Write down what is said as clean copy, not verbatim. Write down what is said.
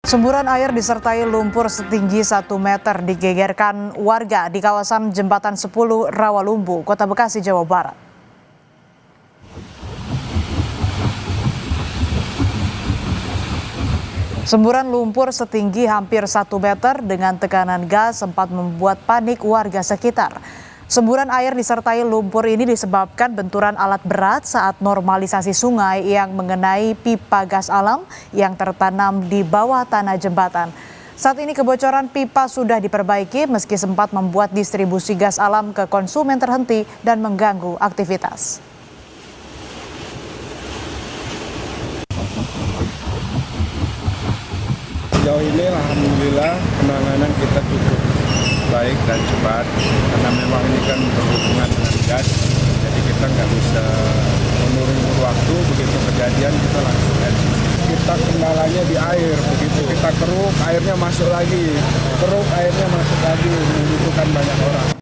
Semburan air disertai lumpur setinggi 1 meter digegerkan warga di kawasan Jembatan 10 Rawalumbu, Kota Bekasi, Jawa Barat. Semburan lumpur setinggi hampir 1 meter dengan tekanan gas sempat membuat panik warga sekitar. Semburan air disertai lumpur ini disebabkan benturan alat berat saat normalisasi sungai yang mengenai pipa gas alam yang tertanam di bawah tanah jembatan. Saat ini kebocoran pipa sudah diperbaiki meski sempat membuat distribusi gas alam ke konsumen terhenti dan mengganggu aktivitas. Sejauh ini alhamdulillah penanganan kita cukup baik dan cepat karena memang ini kan berhubungan dengan gas, jadi kita nggak bisa menurunkan waktu. Begitu kejadian kita langsung eksekusi. Kita kendalanya di air, begitu kita keruk airnya masuk lagi, keruk airnya masuk lagi.